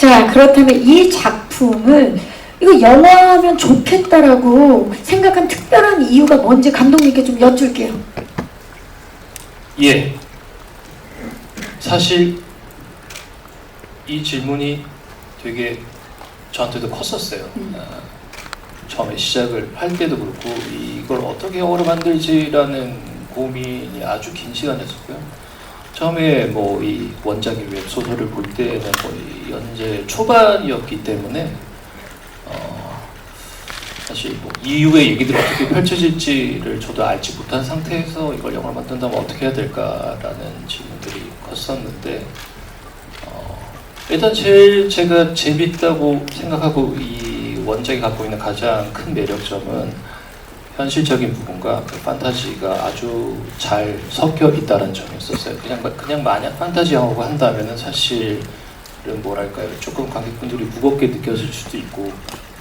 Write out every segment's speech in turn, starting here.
자, 그렇다면 이 작품을 이거 영화하면 좋겠다라고 생각한 특별한 이유가 뭔지 감독님께 좀 여쭐게요. 예. 사실 이 질문이 되게 저한테도 컸었어요. 처음에 시작을 할 때도 그렇고 이걸 어떻게 영화로 만들지라는 고민이 아주 긴 시간이었었고요. 처음에 뭐 이 원작의 웹소설을 볼 때는 거의 연재 초반이었기 때문에 사실 뭐 이후의 얘기들이 어떻게 펼쳐질지를 저도 알지 못한 상태에서 이걸 영화를 만든다면 어떻게 해야 될까라는 질문들이 컸었는데 일단 제일 제가 재밌다고 생각하고 이 원작이 갖고 있는 가장 큰 매력점은 현실적인 부분과 그 판타지가 아주 잘 섞여 있다는 점이었었어요. 그냥 만약 판타지 영화고 한다면은 사실은 뭐랄까요, 조금 관객분들이 무겁게 느껴질 수도 있고,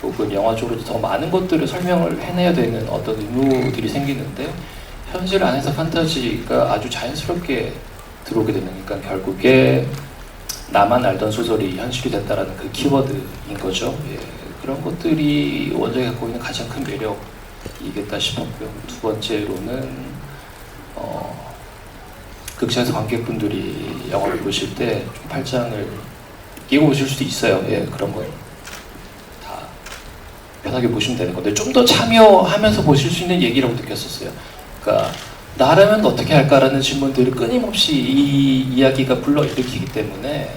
혹은 영화적으로도 더 많은 것들을 설명을 해내야 되는 어떤 의무들이 생기는데, 현실 안에서 판타지가 아주 자연스럽게 들어오게 되는, 그러니까 결국에 나만 알던 소설이 현실이 됐다라는 그 키워드인 거죠. 예, 그런 것들이 원작이 갖고 있는 가장 큰 매력이겠다 싶었고요. 두 번째로는 극장에서 관객분들이 영화를 보실 때 좀 팔짱을 끼고 보실 수도 있어요. 예, 그런 건 다 편하게 보시면 되는 건데 좀 더 참여하면서 보실 수 있는 얘기라고 느꼈었어요. 그러니까 나라면 어떻게 할까라는 질문들을 끊임없이 이 이야기가 불러일으키기 때문에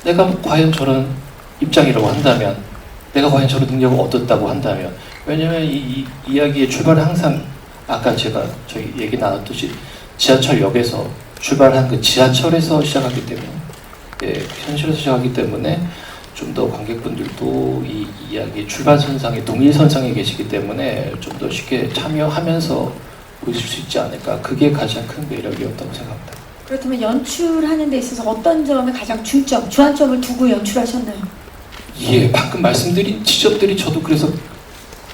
내가 과연 저런 입장이라고 한다면, 내가 과연 저런 능력을 얻었다고 한다면, 왜냐면 이 이야기의 출발은 항상 아까 저희 얘기 나눴듯이 지하철역에서 출발한 그 지하철에서 시작하기 때문에, 예, 현실에서 시작하기 때문에 좀 더 관객분들도 이 이야기의 출발선상에 동일선상에 계시기 때문에 좀 더 쉽게 참여하면서 보실 수 있지 않을까. 그게 가장 큰 매력이었다고 생각합니다. 그렇다면 연출하는 데 있어서 어떤 점에 가장 주안점을 두고 연출하셨나요? 예, 방금 말씀드린 지점들이 저도 그래서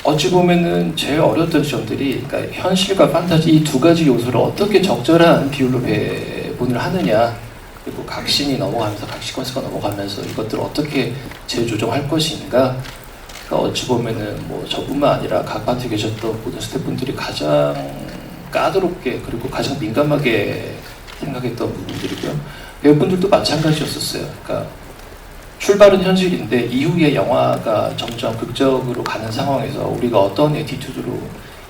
어찌 보면은 제일 어려웠던 지점들이, 그러니까 현실과 판타지 이 두 가지 요소를 어떻게 적절한 비율로 배분을 하느냐, 그리고 각신이 넘어가면서 각 시퀀스가 넘어가면서 이것들을 어떻게 재조정할 것인가. 그러니까 어찌 보면은 뭐 저뿐만 아니라 각 파트에 계셨던 모든 스태프분들이 가장 까다롭게 그리고 가장 민감하게 생각했던 부분들이고요. 배우분들도 마찬가지였었어요. 그러니까 출발은 현실인데 이후에 영화가 점점 극적으로 가는 상황에서 우리가 어떤 애티튜드로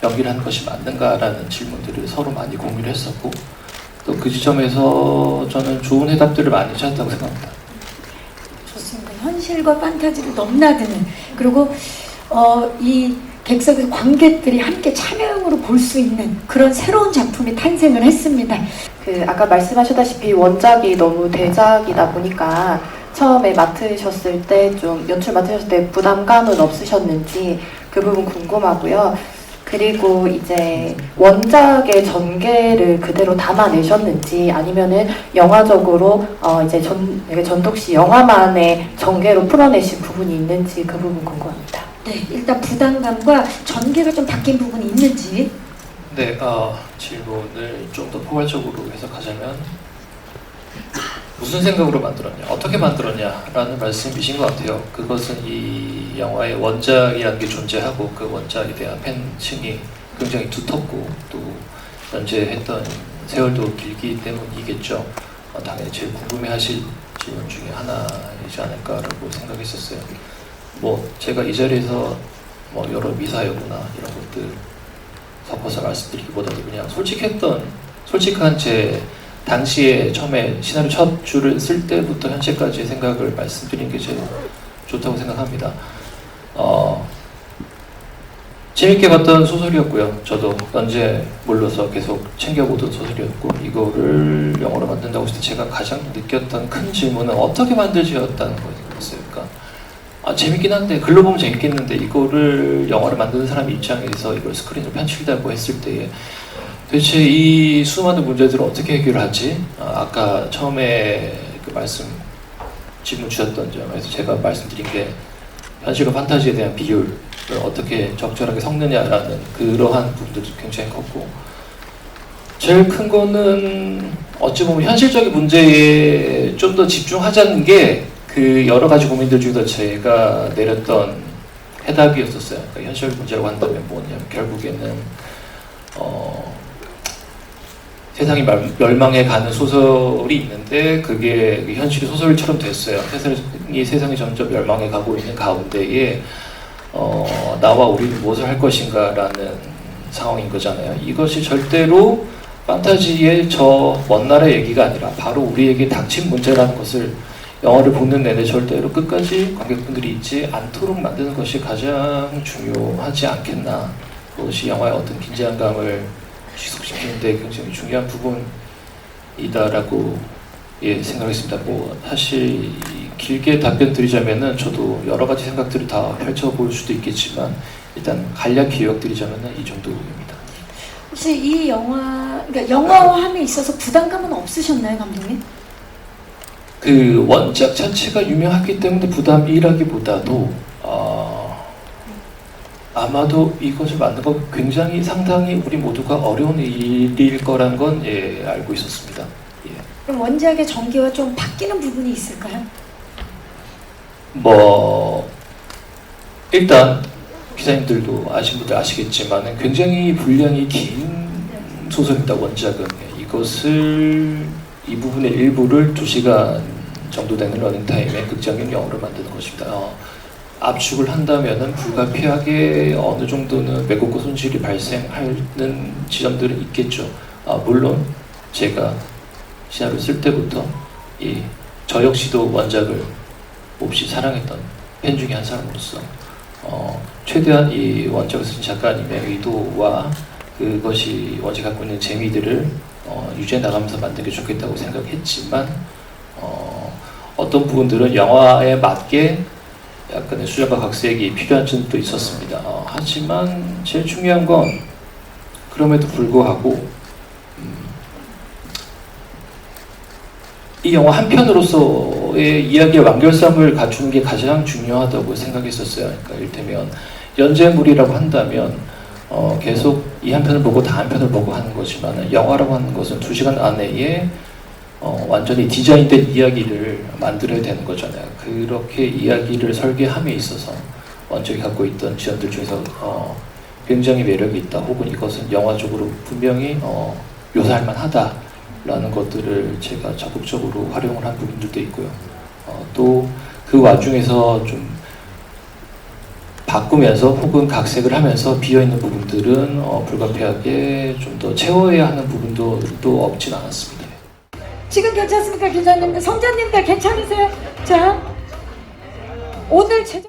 연기를 하는 것이 맞는가라는 질문들을 서로 많이 공유를 했었고, 또 그 지점에서 저는 좋은 해답들을 많이 찾았다고 생각합니다. 좋습니다. 현실과 판타지를 넘나드는, 그리고 이 객석에서 관객들이 함께 참여형으로 볼 수 있는 그런 새로운 작품이 탄생을 했습니다. 아까 말씀하셨다시피 원작이 너무 대작이다 보니까 처음에 맡으셨을 때 좀 연출 맡으셨을 때 부담감은 없으셨는지 그 부분 궁금하고요. 그리고 이제 원작의 전개를 그대로 담아내셨는지, 아니면은 영화적으로 이제 전독시 영화만의 전개로 풀어내신 부분이 있는지 그 부분 궁금합니다. 네, 일단 부담감과 전개가 좀 바뀐 부분이 있는지. 네, 질문을 좀 더 포괄적으로 해석하자면 무슨 생각으로 만들었냐, 어떻게 만들었냐라는 말씀이신 것 같아요. 그것은 이 영화의 원작이라는 게 존재하고 그 원작에 대한 팬층이 굉장히 두텁고 또 연재했던 세월도 길기 때문이겠죠. 당연히 제일 궁금해하실 질문 중에 하나이지 않을까라고 생각했었어요. 뭐 제가 이 자리에서 뭐 여러 미사여구나 이런 것들 섞어서 말씀드리기보다도 그냥 솔직한 제 당시에 처음에 시나리오 첫 줄을 쓸 때부터 현재까지의 생각을 말씀드린 게 제일 좋다고 생각합니다. 재밌게 봤던 소설이었고요. 저도 연재물로서 계속 챙겨보던 소설이었고, 이거를 영화로 만든다고 했을 때 제가 가장 느꼈던 큰 질문은 어떻게 만들지였다는 거였어요. 그러니까 재밌긴 한데, 글로 보면 재밌겠는데 이거를 영화를 만드는 사람 입장에서 이걸 스크린으로 편집한다고 했을 때에 도대체 이 수많은 문제들을 어떻게 해결하지? 아까 처음에 질문 주셨던 점에서 제가 말씀드린 게 현실과 판타지에 대한 비율을 어떻게 적절하게 섞느냐라는 그러한 부분들도 굉장히 컸고, 제일 큰 거는 어찌 보면 현실적인 문제에 좀 더 집중하자는 게 그 여러 가지 고민들 중에서 제가 내렸던 해답이었었어요. 그러니까 현실 문제라고 한다면 뭐냐면 결국에는 세상이 멸망해 가는 소설이 있는데 그게 현실이 소설처럼 됐어요. 세상이 점점 멸망해 가고 있는 가운데에 나와 우리는 무엇을 할 것인가라는 상황인 거잖아요. 이것이 절대로 판타지의 저 먼 나라의 얘기가 아니라 바로 우리에게 닥친 문제라는 것을 영화를 보는 내내 절대로 끝까지 관객분들이 잊지 않도록 만드는 것이 가장 중요하지 않겠나. 그것이 영화의 어떤 긴장감을 지속시키는 데 굉장히 중요한 부분이다라고 생각했습니다. 뭐 사실 길게 답변 드리자면은 저도 여러 가지 생각들을 다 펼쳐볼 수도 있겠지만 일단 간략히 요약드리자면은 이 정도입니다. 혹시 이 영화, 그러니까 영화화함에 있어서 부담감은 없으셨나요, 감독님? 그 원작 자체가 유명하기 때문에 부담이라기보다도 아마도 이것을 만든 거 굉장히 상당히 우리 모두가 어려운 일일 거란 건 알고 있었습니다. 그럼 원작의 전개와 좀 바뀌는 부분이 있을까요? 뭐 일단 기자님들도 아시는 분들 아시겠지만 굉장히 분량이 긴 소설입니다. 원작은 이 부분의 일부를 2시간 정도 되는 러닝타임에 극장용 영어로 만드는 것입니다. 압축을 한다면은 불가피하게 어느 정도는 왜곡과 손실이 발생하는 지점들은 있겠죠. 물론 제가 시나리오 쓸 때부터 저 역시도 원작을 몹시 사랑했던 팬 중에 한 사람으로서 최대한 이 원작을 쓴 작가님의 의도와 그것이 원작이 갖고 있는 재미들을 유지해 나가면서 만든 게 좋겠다고 생각했지만 어떤 부분들은 영화에 맞게 약간의 수정과 각색이 필요한 점도 있었습니다. 하지만 제일 중요한 건 그럼에도 불구하고 이 영화 한 편으로서의 이야기의 완결성을 갖추는 게 가장 중요하다고 생각했었어요. 그러니까 이를테면 연재물이라고 한다면 계속 이 한 편을 보고 다음 편을 보고 하는 거지만 영화라고 하는 것은 2시간 안에 완전히 디자인된 이야기를 만들어야 되는 거잖아요. 그렇게 이야기를 설계함에 있어서 원작이 갖고 있던 지점들 중에서 굉장히 매력이 있다. 혹은 이것은 영화적으로 분명히 묘사할 만하다라는 것들을 제가 적극적으로 활용을 한 부분들도 있고요. 또 그 와중에서 좀 바꾸면서 혹은 각색을 하면서 비어있는 부분들은 불가피하게 좀 더 채워야 하는 부분도 또 없진 않았습니다. 지금 괜찮습니까, 기자님들? 성자님들 괜찮으세요? 자, 오늘 제작